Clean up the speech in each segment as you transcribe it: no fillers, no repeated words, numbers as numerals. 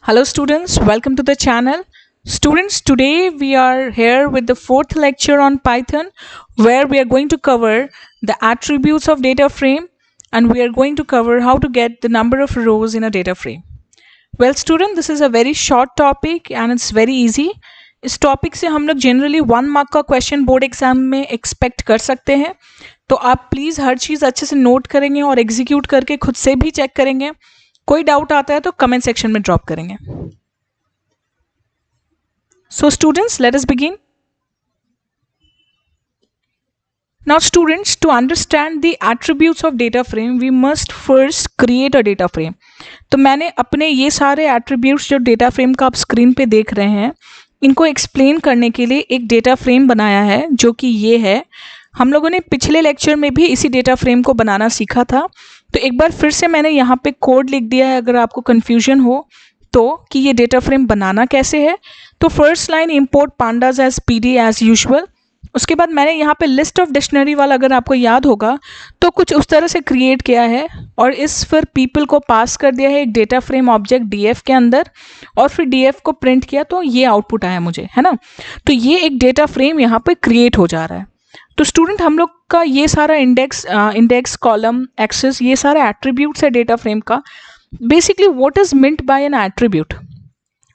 Hello students, welcome to the channel. Students, today we are here with the fourth lecture on Python where we are going to cover the attributes of data frame and we are going to cover how to get the number of rows in a data frame. Well student, this is a very short topic and it's very easy. इस topic से हम लोग generally 1 mark का question board exam में expect कर सकते हैं, तो आप प्लीज़ हर चीज़ अच्छे से नोट करेंगे और एग्जीक्यूट करके खुद से भी चेक करेंगे. कोई डाउट आता है तो कमेंट सेक्शन में ड्रॉप करेंगे. So students, let us begin. Now students, to understand the attributes of data frame, we must first create a data frame. तो मैंने अपने ये सारे attributes जो data frame का आप स्क्रीन पे देख रहे हैं, इनको एक्सप्लेन करने के लिए एक डेटा फ्रेम बनाया है जो कि ये है. हम लोगों ने पिछले लेक्चर में भी इसी डेटा फ्रेम को बनाना सीखा था, तो एक बार फिर से मैंने यहाँ पे कोड लिख दिया है अगर आपको कन्फ्यूजन हो तो कि ये डेटा फ्रेम बनाना कैसे है. तो first line import pandas as PD as usual. उसके बाद मैंने यहाँ पे लिस्ट ऑफ डिक्शनरी वाला अगर आपको याद होगा तो कुछ उस तरह से क्रिएट किया है और इस फिर पीपल को पास कर दिया है एक डेटा फ्रेम ऑब्जेक्ट डीएफ के अंदर और फिर डीएफ को प्रिंट किया तो ये आउटपुट आया मुझे, है ना. तो ये एक डेटा फ्रेम यहाँ पे क्रिएट हो जा रहा है. तो स्टूडेंट, हम लोग का ये सारा इंडेक्स कॉलम एक्सेस ये सारे एट्रीब्यूट्स है डेटा फ्रेम का. Basically what is meant by an attribute?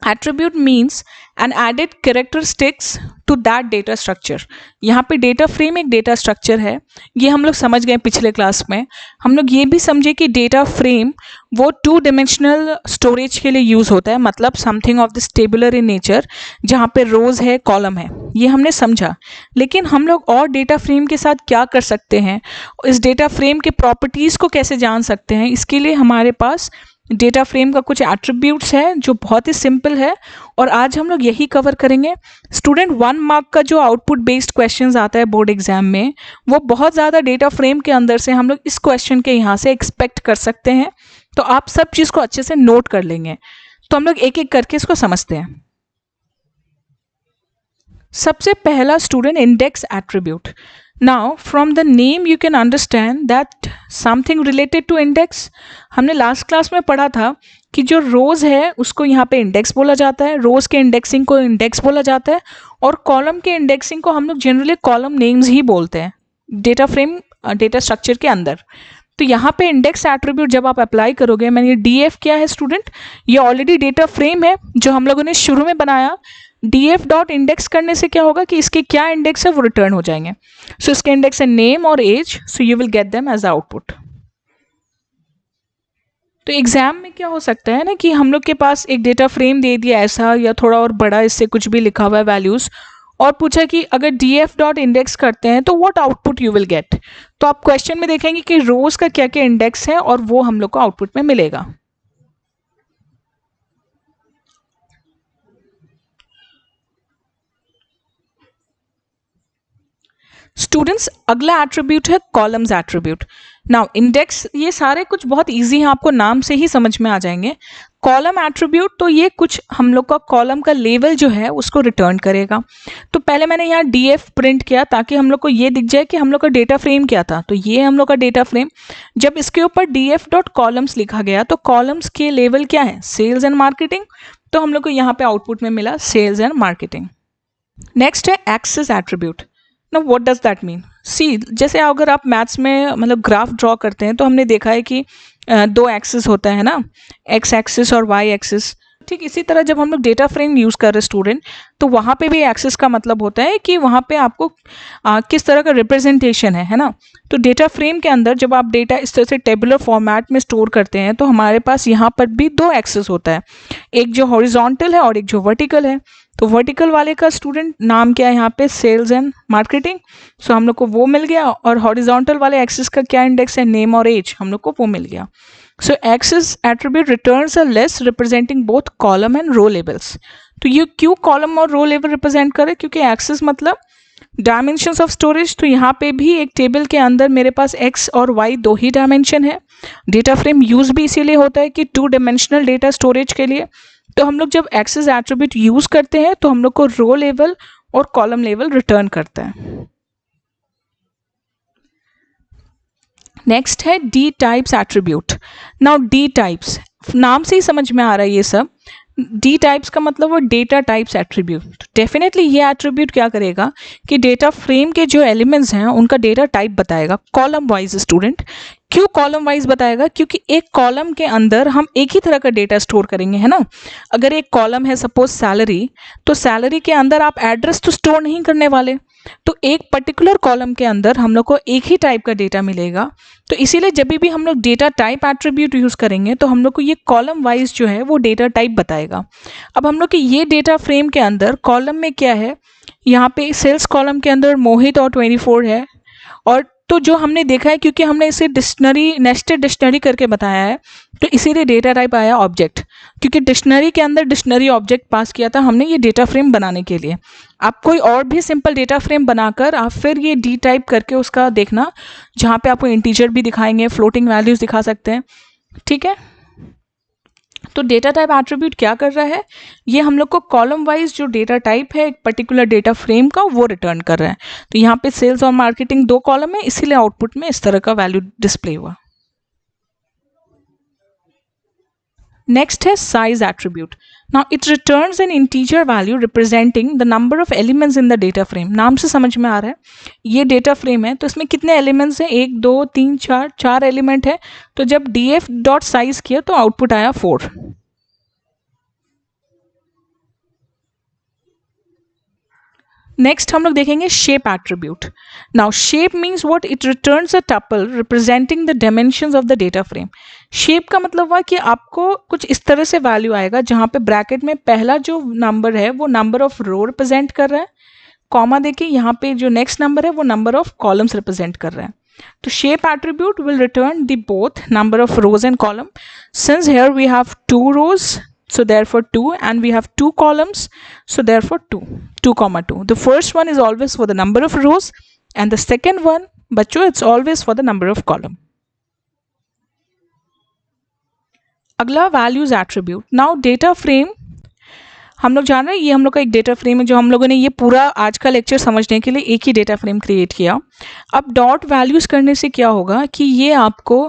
Attribute means an added characteristics to that data structure. यहाँ पे डेटा फ्रेम एक डेटा स्ट्रक्चर है, ये हम लोग समझ गए पिछले क्लास में. हम लोग ये भी समझे कि डेटा फ्रेम वो 2 डायमेंशनल स्टोरेज के लिए यूज़ होता है, मतलब something of this tabular in nature जहाँ पे रोज है कॉलम है, ये हमने समझा. लेकिन हम लोग और डेटा फ्रेम के साथ क्या कर सकते हैं, इस डेटा फ्रेम के प्रॉपर्टीज़ को कैसे जान सकते हैं, इसके लिए हमारे पास डेटा फ्रेम का कुछ एट्रीब्यूट्स है जो बहुत ही सिंपल है और आज हम लोग यही कवर करेंगे. स्टूडेंट, 1 मार्क का जो आउटपुट बेस्ड क्वेश्चंस आता है बोर्ड एग्जाम में वो बहुत ज़्यादा डेटा फ्रेम के अंदर से हम लोग इस क्वेश्चन के यहाँ से एक्सपेक्ट कर सकते हैं. तो आप सब चीज़ को अच्छे से नोट कर लेंगे. तो हम लोग एक एक करके इसको समझते हैं. सबसे पहला student index attribute. Now from the name you can understand that something related to index. हमने लास्ट क्लास में पढ़ा था कि जो रोज़ है उसको यहाँ पे इंडेक्स बोला जाता है, रोज़ के इंडेक्सिंग को इंडेक्स बोला जाता है और कॉलम के इंडेक्सिंग को हम लोग जनरली कॉलम नेम्स ही बोलते हैं डेटा फ्रेम डेटा स्ट्रक्चर के अंदर. तो यहाँ पे इंडेक्स एट्रीब्यूट जब आप अप्लाई करोगे, मैंने ये डीएफ क्या है स्टूडेंट, ये ऑलरेडी डेटा फ्रेम है जो हम लोगों ने शुरू में बनाया. डीएफ डॉट इंडेक्स करने से क्या होगा कि इसके क्या इंडेक्स है वो रिटर्न हो जाएंगे. सो इसके इंडेक्स है नेम और age, so you will get them as output. तो एग्जाम में क्या हो सकता है ना कि हम लोग के पास एक डेटा फ्रेम दे दिया ऐसा या थोड़ा और बड़ा, इससे कुछ भी लिखा हुआ है वैल्यूज, और पूछा कि अगर डीएफ डॉट इंडेक्स करते हैं तो what output you will gate. तो आप क्वेश्चन में देखेंगे कि रोज का क्या क्या इंडेक्स है और वो हम लोग को आउटपुट में मिलेगा. स्टूडेंट्स, अगला एट्रीब्यूट है कॉलम्स एट्रीब्यूट. नाउ इंडेक्स ये सारे कुछ बहुत इजी हैं, आपको नाम से ही समझ में आ जाएंगे. कॉलम एट्रीब्यूट तो ये कुछ हम लोग का कॉलम का लेवल जो है उसको रिटर्न करेगा. तो पहले मैंने यहाँ डीएफ प्रिंट किया ताकि हम लोग को ये दिख जाए कि हम लोग का डेटा फ्रेम क्या था. तो ये हम लोग का डेटा फ्रेम. जब इसके ऊपर डीएफ डॉट कॉलम्स लिखा गया तो कॉलम्स के लेवल क्या है, सेल्स एंड मार्केटिंग. तो हम लोग को यहाँ पे आउटपुट में मिला सेल्स एंड मार्केटिंग. नेक्स्ट है एक्सेस एट्रीब्यूट. ना व्हाट डज दैट मीन? सी, जैसे अगर आप मैथ्स में मतलब ग्राफ ड्रॉ करते हैं तो हमने देखा है कि 2 एक्सिस होता है ना, एक्स एक्सिस और वाई एक्सिस. ठीक इसी तरह जब हम लोग डेटा फ्रेम यूज़ कर रहे स्टूडेंट तो वहाँ पे भी एक्सिस का मतलब होता है कि वहाँ पे आपको किस तरह का रिप्रेजेंटेशन है ना. तो डेटा फ्रेम के अंदर जब आप डेटा इस तरह से टेबुलर फॉर्मेट में स्टोर करते हैं तो हमारे पास यहाँ पर भी 2 एक्सिस होता है, एक जो हॉरिजॉन्टल है और एक जो वर्टिकल है. तो वर्टिकल वाले का स्टूडेंट नाम क्या है यहाँ पे, सेल्स एंड मार्केटिंग. सो हम लोग को वो मिल गया. और हॉरिजॉन्टल वाले एक्सिस का क्या इंडेक्स है, नेम और एज, हम लोग को वो मिल गया. So axis attribute returns a list representing both column and row labels. तो ये क्यों column और row label represent करे, क्योंकि axis मतलब dimensions of storage. तो यहाँ पे भी एक टेबल के अंदर मेरे पास x और y 2 ही डायमेंशन है. डेटा फ्रेम यूज भी इसीलिए होता है कि 2 डायमेंशनल डेटा स्टोरेज के लिए. तो हम लोग जब एक्सेस एट्रीब्यूट यूज करते हैं तो हम लोग को रो लेवल और कॉलम लेवल रिटर्न करता है. नेक्स्ट है D types attribute. Now D types नाम से ही समझ में आ रहा है ये सब. डी टाइप्स का मतलब वो डेटा टाइप्स एट्रीब्यूट। डेफिनेटली ये एट्रीब्यूट क्या करेगा कि डेटा फ्रेम के जो एलिमेंट्स हैं उनका डेटा टाइप बताएगा कॉलम वाइज। स्टूडेंट, क्यों कॉलम वाइज बताएगा? क्योंकि एक कॉलम के अंदर हम एक ही तरह का डेटा स्टोर करेंगे, है ना। अगर एक कॉलम है सपोज सैलरी, तो सैलरी के अंदर आप एड्रेस तो स्टोर नहीं करने वाले, तो एक पर्टिकुलर कॉलम के अंदर हम लोग को एक ही टाइप का डेटा मिलेगा। तो इसीलिए जब भी हम लोग डेटा टाइप एट्रीब्यूट यूज़ करेंगे तो हम लोग को ये कॉलम वाइज जो है वो डेटा टाइप बताएगा। अब हम लोग के ये डेटा फ्रेम के अंदर कॉलम में क्या है, यहाँ पे सेल्स कॉलम के अंदर मोहित और 24 है। और तो जो हमने देखा है, क्योंकि हमने इसे डिक्शनरी नेस्टेड डिक्शनरी करके बताया है, तो इसीलिए डेटा टाइप आया ऑब्जेक्ट, क्योंकि डिक्शनरी के अंदर डिक्शनरी ऑब्जेक्ट पास किया था हमने ये डेटा फ्रेम बनाने के लिए। आप कोई और भी सिंपल डेटा फ्रेम बनाकर आप फिर ये डी टाइप करके उसका देखना, जहाँ पे आपको इंटीजर भी दिखाएंगे, फ्लोटिंग वैल्यूज दिखा सकते हैं, ठीक है। तो डेटा टाइप एट्रीब्यूट क्या कर रहा है, ये हम लोग को कॉलम वाइज जो डेटा टाइप है एक पर्टिकुलर डेटा फ्रेम का वो रिटर्न कर रहा है। तो यहाँ पे सेल्स और मार्केटिंग 2 कॉलम है, इसीलिए आउटपुट में इस तरह का वैल्यू डिस्प्ले हुआ। नेक्स्ट है size attribute. Now it returns N integer value representing the number of elements in the data frame. नाम से समझ में आ रहा है ये डेटा फ्रेम है, तो इसमें कितने एलिमेंट्स हैं, 1 2 3 4 एलिमेंट है। तो जब df डॉट साइज किया तो आउटपुट आया 4। नेक्स्ट हम लोग देखेंगे shape attribute. Now shape means what, it returns a tuple representing the dimensions of the data frame. Shape का मतलब हुआ कि आपको कुछ इस तरह से वैल्यू आएगा जहां पे ब्रैकेट में पहला जो नंबर है वो नंबर ऑफ रो रिप्रेजेंट कर रहा है, कॉमा देखिए यहाँ पे जो नेक्स्ट नंबर है वो नंबर ऑफ कॉलम्स रिप्रेजेंट कर रहा है। तो shape attribute will return the both number of rows and column. Since here we have 2 rows, so therefore 2, and we have 2 columns, so therefore 2 comma 2. The first one is always for the number of rows and the second one, बच्चों, it's always for the number of column. अगला values attribute. Now data frame हम लोग जान रहे हैं ये हम लोग का एक डेटा फ्रेम है, जो हम लोगों ने ये पूरा आज का लेक्चर समझने के लिए एक ही डेटा फ्रेम क्रिएट किया। अब डॉट वैल्यूज करने से क्या होगा कि ये आपको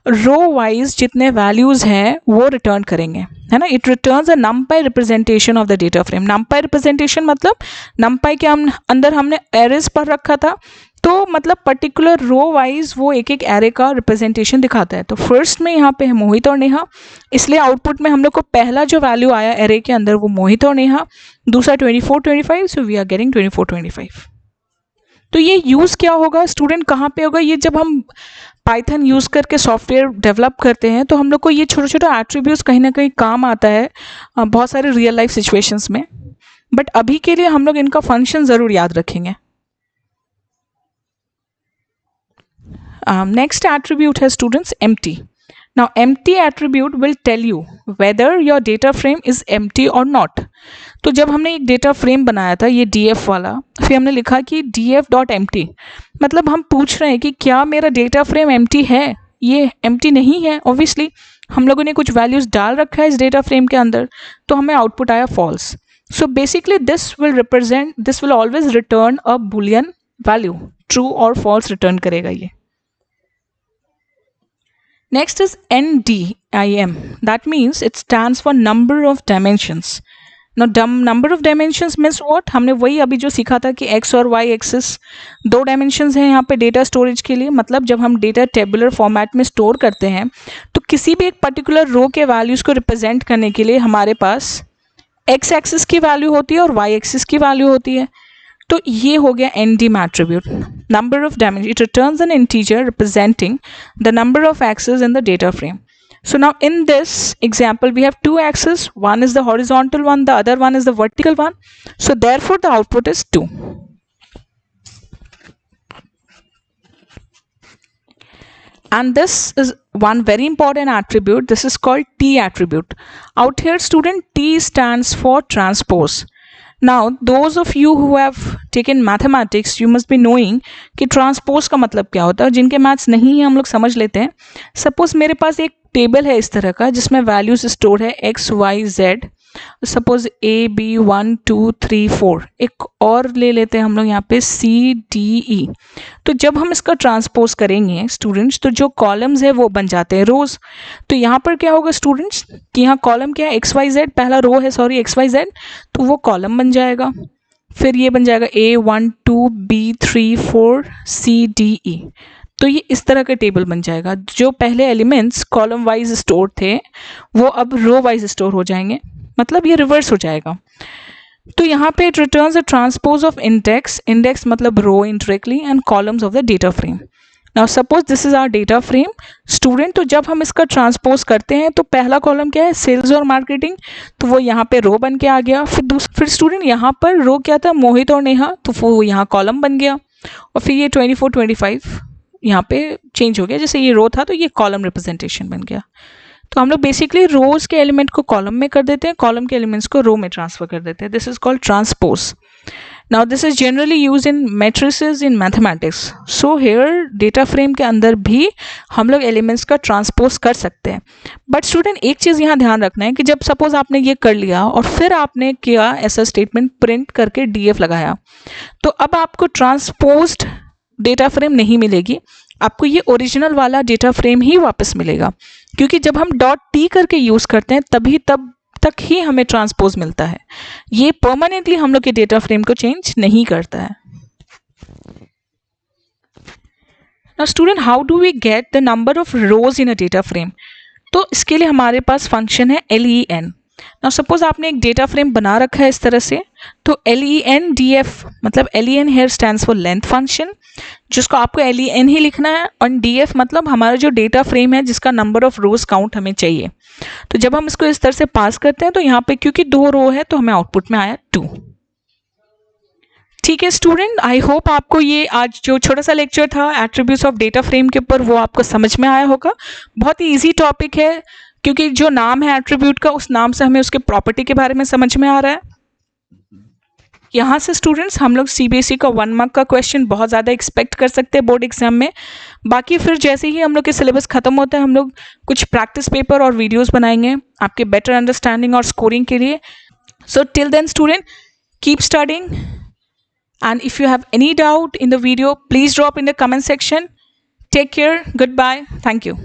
रो वाइज जितने वैल्यूज हैं वो रिटर्न करेंगे, है ना। It returns a नमपाई representation of the data frame. नमपाई representation मतलब नमपाई के अंदर हमने एरेज पर रखा था, तो मतलब पर्टिकुलर रो वाइज वो एक एक एरे का रिप्रेजेंटेशन दिखाता है। तो फर्स्ट में यहाँ पे है मोहित और नेहा, इसलिए आउटपुट में हम लोग को पहला जो वैल्यू आया एरे के अंदर वो मोहित और नेहा, दूसरा 24 25, सो वी आर गेटिंग 24 25। तो ये यूज़ क्या होगा स्टूडेंट, कहाँ पे होगा ये, जब हम पाइथन यूज़ करके सॉफ्टवेयर डेवलप करते हैं तो हम लोग को ये छोटे छोटे एट्रीब्यूट्स कहीं ना कहीं काम आता है बहुत सारे रियल लाइफ सिचुएशंस में। बट अभी के लिए हम लोग इनका फंक्शन ज़रूर याद रखेंगे। Next attribute है students empty. Now empty attribute will tell you whether your data frame is empty or not. तो जब हमने एक डेटा फ्रेम बनाया था ये df वाला, फिर हमने लिखा कि df.empty, मतलब हम पूछ रहे हैं कि क्या मेरा डेटा फ्रेम empty है। ये empty नहीं है, ऑब्वियसली हम लोगों ने कुछ वैल्यूज डाल रखा है इस डेटा फ्रेम के अंदर, तो हमें आउटपुट आया false. So basically this will always return a boolean value, true और फॉल्स रिटर्न करेगा ये। Next is NDIM. That means it stands for number of dimensions. Now number of dimensions means what? हमने वही अभी जो सीखा था कि x और y एक्सिस 2 डायमेंशंस हैं यहाँ पे डेटा स्टोरेज के लिए। मतलब जब हम डेटा टेबुलर फॉर्मेट में स्टोर करते हैं तो किसी भी एक पर्टिकुलर रो के वैल्यूज़ को रिप्रेजेंट करने के लिए हमारे पास x एक्सिस की वैल्यू होती है और y एक्सिस की वैल्यू होती है। तो ये हो गया NDIM attribute, number of dimensions. It returns an integer representing the number of axes in the data frame. So now in this example we have 2 axes, one is the horizontal one, the other one is the vertical one. So therefore the output is 2. And this is one very important attribute. This is called T attribute. Out here student, T stands for transpose. Now those of you who have taken mathematics you must be knowing कि transpose का मतलब क्या होता है। जिनके maths नहीं है हम लोग समझ लेते हैं। सपोज मेरे पास एक टेबल है इस तरह का जिसमें वैल्यूज स्टोर है x y z, suppose A B 1 2 3 4, एक और ले लेते हैं हम लोग यहाँ पे सी डी ई। तो जब हम इसका ट्रांसपोज करेंगे स्टूडेंट्स, तो जो कॉलम्स है वो बन जाते हैं रोज। तो यहाँ पर क्या होगा स्टूडेंट्स कि यहाँ कॉलम क्या है, एक्स वाई जेड, पहला रो है सॉरी एक्स वाई जेड, तो वो कॉलम बन जाएगा। फिर ये बन जाएगा ए 1 2 बी 3 4 सी डी ई। तो ये इस तरह का टेबल बन जाएगा। जो पहले एलिमेंट्स कॉलम वाइज स्टोर थे वो अब रो वाइज स्टोर हो जाएंगे, मतलब ये रिवर्स हो जाएगा। तो यहाँ पे it returns a transpose of index, index मतलब row interactively, and columns of the data frame. Now suppose this is our data frame student. तो जब हम इसका ट्रांसपोज करते हैं तो पहला कॉलम क्या है, सेल्स और मार्केटिंग, तो वो यहाँ पे रो बन के आ गया। फिर स्टूडेंट यहाँ पर रो क्या था, मोहित और नेहा, तो वो यहाँ कॉलम बन गया। और फिर ये 24 25 यहाँ पे चेंज हो गया, जैसे ये रो था तो ये कॉलम रिप्रेजेंटेशन बन गया। तो हम लोग बेसिकली रोज के एलिमेंट को कॉलम में कर देते हैं, कॉलम के एलिमेंट्स को रो में ट्रांसफर कर देते हैं। This is called transpose. Now this is generally use in matrices in mathematics. So here data frame के अंदर भी हम लोग एलिमेंट्स का ट्रांसपोज कर सकते हैं। बट स्टूडेंट एक चीज़ यहाँ ध्यान रखना है कि जब सपोज आपने ये कर लिया और फिर आपने किया ऐसा स्टेटमेंट प्रिंट करके डीएफ लगाया, तो अब आपको ट्रांसपोज्ड डेटा फ्रेम नहीं मिलेगी, आपको ये ओरिजिनल वाला डेटा फ्रेम ही वापस मिलेगा। क्योंकि जब हम डॉट टी करके यूज़ करते हैं तभी तब तक ही हमें ट्रांसपोज मिलता है, ये परमानेंटली हम लोग के डेटा फ्रेम को चेंज नहीं करता है। Now student, how do we get the number of rows in a data frame? तो इसके लिए हमारे पास फंक्शन है len। नाउ सपोज आपने एक डेटा फ्रेम बना रखा है इस तरह से, तो len df मतलब len here stands for length function, जिसको आपको len ही लिखना है, और df मतलब हमारा जो डेटा फ्रेम है जिसका नंबर ऑफ रोज काउंट हमें चाहिए। तो जब हम इसको इस तरह से पास करते हैं तो यहाँ पे क्योंकि 2 रो है तो हमें आउटपुट में आया 2। ठीक है स्टूडेंट, आई होप आपको ये आज जो छोटा सा लेक्चर था एट्रीब्यूट्स ऑफ डेटा फ्रेम के ऊपर वो आपको समझ में आया होगा। बहुत ही इजी टॉपिक है, क्योंकि जो नाम है एट्रीब्यूट का उस नाम से हमें उसके प्रॉपर्टी के बारे में समझ में आ रहा है। यहाँ से स्टूडेंट्स हम लोग सीबीएसई का 1 मार्क का क्वेश्चन बहुत ज़्यादा एक्सपेक्ट कर सकते हैं बोर्ड एग्जाम में। बाकी फिर जैसे ही हम लोग के सिलेबस खत्म होता है हम लोग कुछ प्रैक्टिस पेपर और वीडियोस बनाएंगे आपके बेटर अंडरस्टैंडिंग और स्कोरिंग के लिए। So till then student, keep studying, and if you have any doubt in the video please drop in the comment section. Take care, goodbye, thank you.